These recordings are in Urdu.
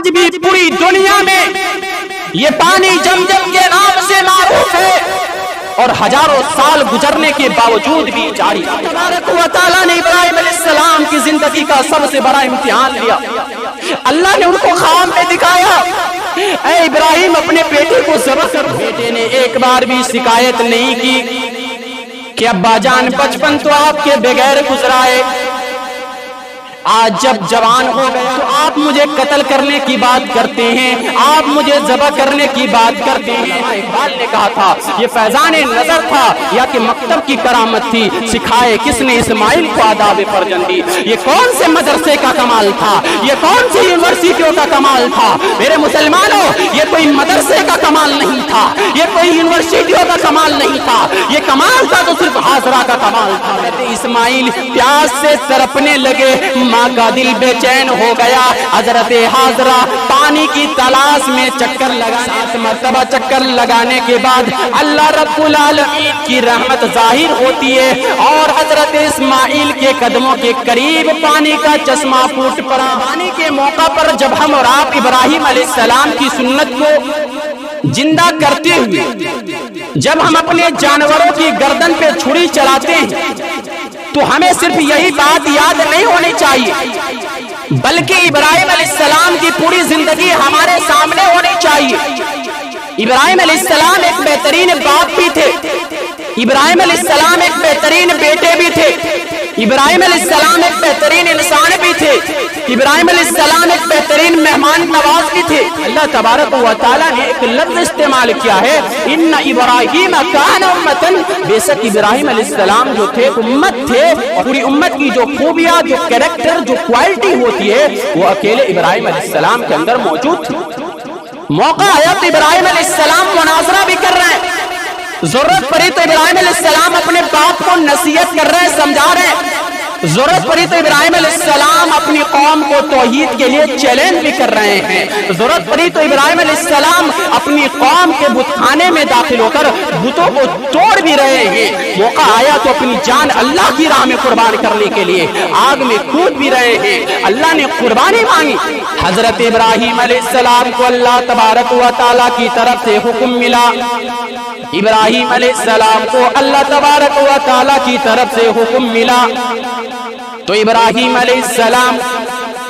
آج بھی پوری دنیا میں یہ پانی زمزم کے نام سے معروف ہے اور ہزاروں سال گزرنے کے باوجود بھی جاری ہے۔ تبارک و تعالیٰ نے ابراہیم علیہ السلام کی زندگی کا سب سے بڑا امتحان لیا۔ اللہ نے ان کو خواب میں دکھایا، اے ابراہیم اپنے بیٹے کو ذبح کر۔ بیٹے نے ایک بار بھی شکایت نہیں کی کہ ابا جان بچپن تو آپ کے بغیر گزرا ہے، آج جب جوان ہو گئے تو آپ مجھے قتل کرنے کی بات کرتے ہیں، آپ مجھے ذبح کرنے کی بات کرتے ہیں۔ اقبال نے کہا تھا یہ فیضان نظر تھا یا کہ مکتب کی کرامت تھی، سکھائے کس نے اسماعیل کو آداب فرزندی۔ یہ کون سے مدرسے کا کمال تھا، یہ کون سی یونیورسٹیوں کا کمال تھا؟ میرے مسلمانوں، یہ کوئی مدرسے کا کمال نہیں تھا، یہ کوئی یونیورسٹیوں کا کمال نہیں تھا، یہ کمال تھا تو صرف حاضرہ کا کمال تھا۔ اسماعیل پیاس سے تڑپنے لگے، ماں کا دل بے چین ہو گیا۔ حضرت حاضرہ پانی کی تلاش میں چکر لگا، 7 مرتبہ چکر لگانے کے بعد اللہ رب العالمین کی رحمت ظاہر ہوتی ہے اور حضرت اسماعیل کے قدموں کے قریب پانی کا چشمہ پھوٹ پڑا۔ پانی کے موقع پر جب ہم اور آپ ابراہیم علیہ السلام کی سنت کو زندہ کرتے ہوئے جب ہم اپنے جانوروں کی گردن پہ چھری چلاتے ہیں تو ہمیں صرف یہی بات یاد نہیں ہونی چاہیے بلکہ ابراہیم علیہ السلام کی پوری زندگی ہمارے سامنے ہونی چاہیے۔ ابراہیم علیہ السلام ایک بہترین باپ بھی تھے، ابراہیم علیہ السلام ایک بہترین بیٹے بھی تھے، ابراہیم علیہ السلام ایک بہترین انسان بھی تھے، ابراہیم علیہ السلام ایک بہترین مہمان نواز بھی تھے۔ اللہ تبارک و تعالیٰ نے ایک لفظ استعمال کیا ہے، ان ابراہیم کان امتن، بے شک ابراہیم علیہ السلام جو تھے امت تھے، اور پوری امت کی جو خوبیاں، جو کریکٹر، جو کوالٹی ہوتی ہے وہ اکیلے ابراہیم علیہ السلام کے اندر موجود تھی۔ موقع آیا تو ابراہیم علیہ السلام مناظرہ بھی کر رہے ہیں، ضرورت پڑی تو ابراہیم علیہ السلام اپنے باپ کو نصیحت کر رہے ہیں، سمجھا رہے ہیں، ضرورت پڑی تو ابراہیم علیہ السلام اپنی قوم کو توحید کے لیے چیلنج بھی کر رہے ہیں، ضرورت پڑی تو ابراہیم علیہ السلام اپنی قوم کے بت خانے میں داخل ہو کر بتوں کو توڑ بھی رہے ہیں۔ موقع آیا تو اپنی جان اللہ کی راہ میں قربان کرنے کے لیے آگ میں کود بھی رہے ہیں۔ اللہ نے قربانی مانگی۔ حضرت ابراہیم علیہ السلام کو اللہ تبارک و تعالیٰ کی طرف سے حکم ملا، ابراہیم علیہ السلام کو اللہ تبارک و تعالیٰ کی طرف سے حکم ملا تو ابراہیم علیہ السلام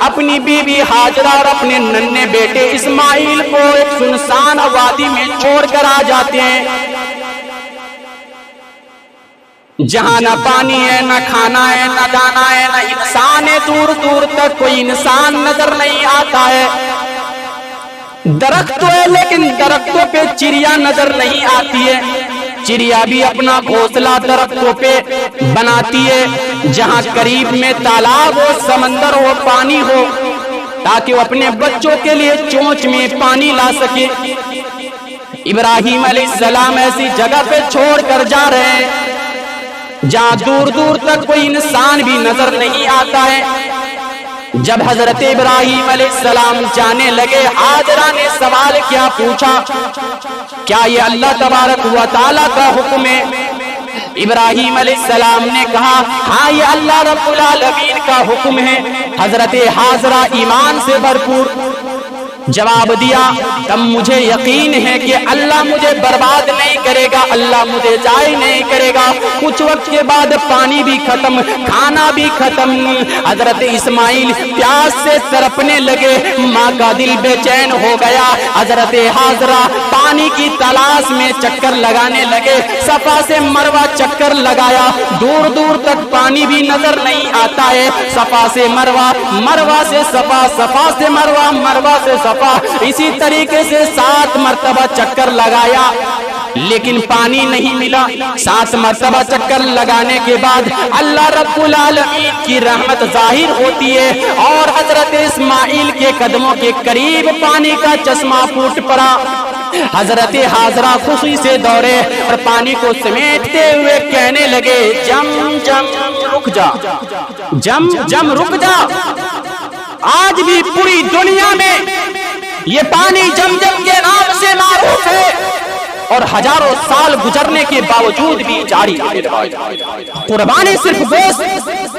اپنی بیوی حاجرہ اور اپنے ننھے بیٹے اسماعیل کو ایک سنسان وادی میں چھوڑ کر آ جاتے ہیں، جہاں نہ پانی ہے، نہ کھانا ہے، نہ دانا ہے، نہ انسان ہے، دور دور تک کوئی انسان نظر نہیں آتا ہے۔ درخت تو ہے لیکن درختوں پہ چڑیا نظر نہیں آتی ہے، چڑیا بھی اپنا گھونسلہ درختوں پہ بناتی ہے جہاں قریب میں تالاب ہو، سمندر ہو، پانی ہو، تاکہ وہ اپنے بچوں کے لیے چونچ میں پانی لا سکے۔ ابراہیم علیہ السلام ایسی جگہ پہ چھوڑ کر جا رہے ہیں جہاں دور دور تک کوئی انسان بھی نظر نہیں آتا ہے۔ جب حضرت ابراہیم علیہ السلام جانے لگے، حاجرہ نے سوال کیا پوچھا، کیا یہ اللہ تبارک و تعالیٰ کا حکم ہے؟ ابراہیم علیہ السلام نے کہا ہاں یہ اللہ رب العالمین کا حکم ہے۔ حضرت حاجرہ ایمان سے بھرپور جواب دیا، تب مجھے یقین ہے کہ اللہ مجھے برباد نہیں کرے گا، اللہ مجھے ضائع نہیں کرے گا۔ کچھ وقت کے بعد پانی بھی ختم، کھانا بھی ختم، حضرت اسماعیل پیاس سے تڑپنے لگے، ماں کا دل بے چین ہو گیا۔ حضرت حاجرہ پانی کی تلاش میں چکر لگانے لگے، صفا سے مروہ چکر لگایا، دور دور تک پانی بھی نظر نہیں آتا ہے، صفا سے مروہ، مروہ سے صفا، صفا سے مروہ، مروہ سے صفا، اسی طریقے سے 7 مرتبہ چکر لگایا لیکن پانی نہیں ملا۔ 7 مرتبہ چکر لگانے کے بعد اللہ رب العالمین کی رحمت ظاہر ہوتی ہے اور حضرت اسماعیل کے قدموں کے قریب پانی کا چشمہ پھوٹ پڑا۔ حضرت حاجرہ خوشی سے دوڑے اور پانی کو سمیٹتے ہوئے کہنے لگے، جم جم رک جا، جم جم رک جا۔ آج بھی پوری دنیا میں یہ پانی زمزم کے نام سے معروف ہے اور ہزاروں سال گزرنے کے باوجود بھی جاری ہے۔ قربانی صرف گوشت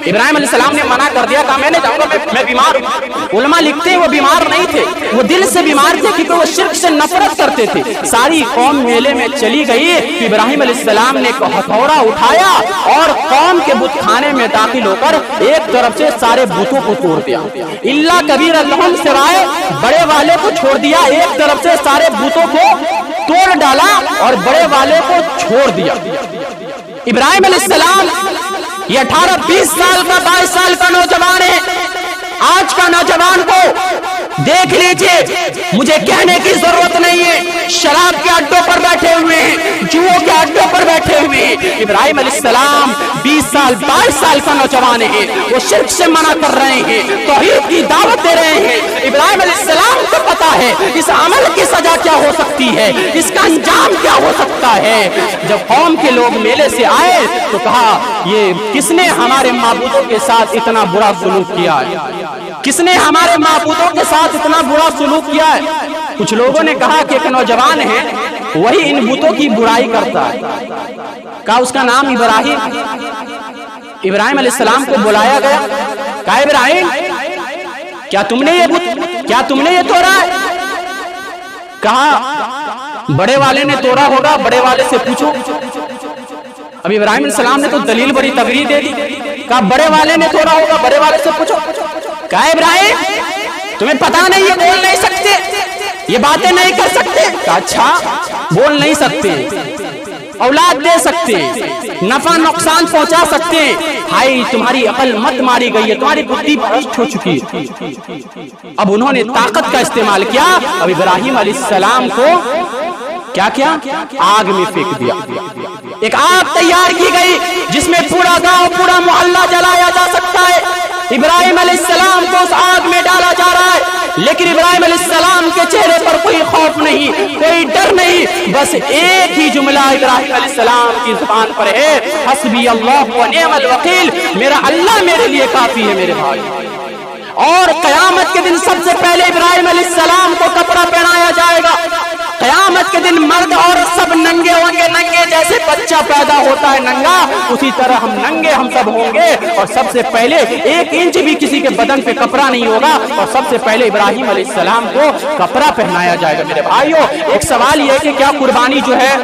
ابراہیم علیہ السلام نے منع کر دیا، کہا میں نہیں جاؤں گا، میں بیمار ہوں۔ علماء لکھتے ہیں وہ بیمار نہیں تھے، وہ دل سے بیمار تھے، کیونکہ وہ شرک سے نفرت کرتے تھے۔ ساری قوم میلے میں چلی گئی، ابراہیم علیہ السلام نے ہتھوڑا اٹھایا اور قوم کے بت خانے میں داخل ہو کر ایک طرف سے سارے بتوں کو توڑ دیا، اللہ کبیر اللہم سوائے بڑے والے کو چھوڑ دیا، ایک طرف سے سارے بتوں کو توڑ ڈالا اور بڑے والے کو چھوڑ دیا۔ ابراہیم علیہ السلام یہ 18-20 سال کا 22 سال کا نوجوان ہے۔ آج کا نوجوان کو دیکھ لیجئے، مجھے کہنے کی ضرورت نہیں ہے، شراب کے اڈوں پر بیٹھے ہوئے ہیں، جوؤں کے اڈوں پر بیٹھے ہوئے ہیں۔ ابراہیم علیہ السلام 20 سال 22 سال کا نوجوان ہے، وہ شرک سے منع کر رہے ہیں، توحید کی دعوت دے رہے ہیں۔ ابراہیم علیہ السلام کو پتا ہے اس عمل کی سزا کیا ہو سکتی ہے، اس کا انجام کیا ہو سکتا ہے۔ جب قوم کے لوگ میلے سے آئے تو کہا یہ کس نے ہمارے معبودوں کے ساتھ اتنا برا سلوک کیا ہے، کس نے ہمارے معبودوں کے ساتھ اتنا برا سلوک کیا ہے۔ کچھ لوگوں نے کہا کہ ایک نوجوان ہے وہی ان بتوں کی برائی کرتا ہے، کہا اس کا نام ابراہیم۔ ابراہیم علیہ السلام کو بلایا گیا، کہا ابراہیم کیا تم نے یہ توڑا ہے؟ کہا بڑے والے نے توڑا ہوگا، بڑے والے سے پوچھو۔ اب ابراہیم علیہ السلام نے تو دلیل بڑی تگڑی دے دی، کہا بڑے والے نے توڑا ہوگا، بڑے والے سے پوچھو۔ کہا ابراہیم تمہیں پتا نہیں، یہ بول نہیں سکتے، یہ باتیں نہیں کر سکتے؟ کہا اچھا بول نہیں سکتے، اولاد دے سکتے، نفع نقصان پہنچا سکتے، بھائی تمہاری عقل مت ماری گئی ہے، تمہاری بدھی بھرشٹ ہو چکی ہے۔ اب انہوں نے طاقت کا استعمال کیا، اب ابراہیم علیہ السلام کو کیا آگ میں پھینک دیا۔ ایک آگ تیار کی گئی جس میں پورا گاؤں پورا محلہ جلایا جا سکتا ہے، ابراہیم علیہ السلام کو اس آگ میں ڈالا جا رہا ہے، لیکن ابراہیم علیہ السلام کے چہرے پر کوئی خوف نہیں، کوئی ڈر نہیں، بس ایک ہی جملہ ابراہیم علیہ السلام کی زبان پر ہے، حسبی اللہ و نعم الوکیل، میرا اللہ میرے لیے کافی ہے میرے بھائی۔ اور قیامت کے دن سب سے پہلے ابراہیم علیہ السلام کو کپڑا پہنایا جائے گا۔ قیامت کے دن مرد اور سب ننگے ہوں گے، ننگے جیسے بچہ پیدا ہوتا ہے ننگا، اسی طرح ہم ننگے ہم سب ہوں گے، اور سب سے پہلے 1 انچ بھی کسی کے بدن پہ کپڑا نہیں ہوگا، اور سب سے پہلے ابراہیم علیہ السلام کو کپڑا پہنایا جائے گا۔ میرے بھائیوں ایک سوال یہ ہے کہ کیا قربانی جو ہے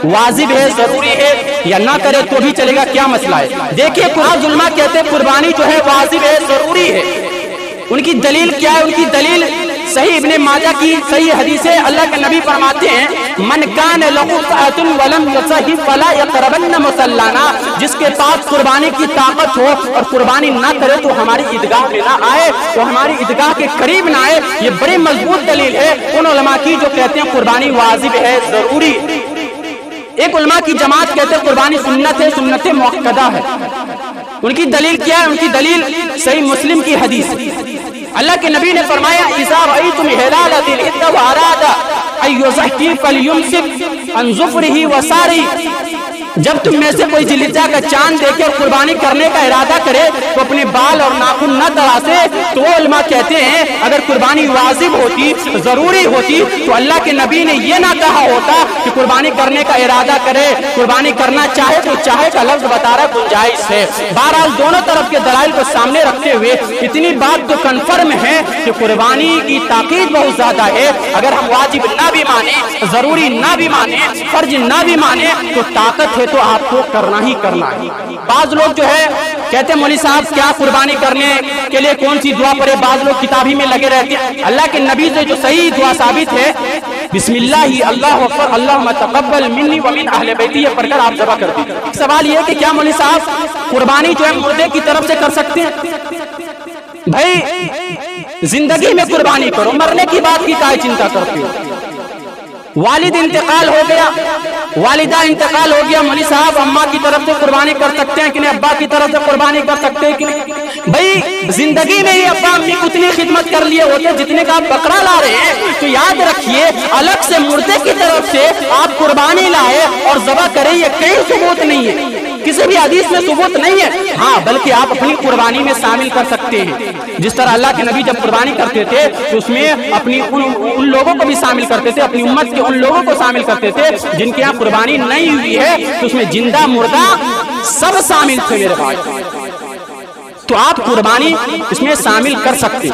واجب ہے، ضروری ہے، یا نہ کرے تو بھی چلے گا، کیا مسئلہ ہے؟ دیکھیے قرآن علماء کہتے ہیں قربانی جو ہے واجب ہے، ضروری ہے۔ ان کی دلیل کیا ہے؟ ان کی دلیل صحیح ابن ماجہ کی صحیح حدیث ہے، اللہ کے نبی فرماتے ہیں من کان لہ طاعۃ ولم یصح فلا یقربن مصلانا، جس کے پاس قربانی کی طاقت ہو اور قربانی نہ کرے تو ہماری عیدگاہ میں نہ آئے، تو ہماری عیدگاہ کے قریب نہ آئے۔ یہ بڑی مضبوط دلیل ہے ان علماء کی جو کہتے ہیں قربانی واجب ہے، ضروری۔ ایک علماء کی جماعت کہتے ہیں قربانی سنت ہے، سنت مؤکدہ ہے۔ ان کی دلیل کیا ہے؟ ان کی دلیل صحیح مسلم کی حدیث، اللہ کے نبی نے فرمایا اذا رأیتم ہلال ذی الحجہ واراد ان یضحی فلیمسک عن ظفرہ وسارہ، جب تم میں سے کوئی ذی الحجہ کا چاند دیکھے اور قربانی کرنے کا ارادہ کرے تو اپنے بال اور ناخن نہ تراشے۔ تو وہ علماء کہتے ہیں اگر قربانی واجب ہوتی، ضروری ہوتی، تو اللہ کے نبی نے یہ نہ کہا ہوتا کہ قربانی کرنے کا ارادہ کرے، قربانی کرنا چاہے تو چاہے کا لفظ بتا رہا گنجائش ہے۔ بہرحال دونوں طرف کے دلائل کو سامنے رکھتے ہوئے اتنی بات تو کنفرم ہے کہ قربانی کی تاکید بہت زیادہ ہے۔ اگر ہم واجب نہ بھی مانیں، ضروری نہ بھی مانیں، فرض نہ بھی مانیں، تو طاقت ہے تو آپ کو کرنا ہی کرنا ہے۔ بعض لوگ جو ہے کہتے ہیں مولوی صاحب کیا قربانی کرنے کے لیے کون سی دعا پڑھے، بعض لوگ کتابی میں لگے رہتے ہیں۔ اللہ کے نبی سے جو صحیح دعا ثابت ہے بسم اللہ اللہ اکبر اللہم تقبل منی ومن اہل بیتی، یہ پڑھ کر آپ ذبح کر دیجیے۔ سوال یہ ہے کہ کیا مولوی صاحب قربانی جو ہے مردے کی طرف سے کر سکتے ہیں؟ بھائی زندگی میں قربانی کرو، مرنے کی بات کی کائے چنتا کرتے ہو؟ والد انتقال ہو گیا، والدہ انتقال ہو گیا، مولوی صاحب اماں کی طرف سے قربانی کر سکتے ہیں کہ نہیں، ابا کی طرف سے قربانی کر سکتے ہیں کہ نہیں؟ بھائی زندگی میں ہی ابا امی اتنی خدمت کر لیے ہوتے جتنے کا آپ بکرا لا رہے ہیں، تو یاد رکھیے الگ سے مردے کی طرف سے آپ قربانی لائے اور ذبح کریں، یہ کہیں ثبوت نہیں ہے، کسی بھی حدیث میں ثبوت نہیں ہے۔ ہاں بلکہ آپ اپنی قربانی میں شامل کر سکتے ہیں، جس طرح اللہ کے نبی جب قربانی کرتے تھے تو اس میں اپنی ان لوگوں کو بھی شامل کرتے تھے، اپنی امت کے ان لوگوں کو شامل کرتے تھے جن کے یہاں قربانی نہیں ہوئی ہے، تو اس میں زندہ مردہ سب شامل تھے میرے بھائی۔ تو آپ قربانی اس میں شامل کر سکتے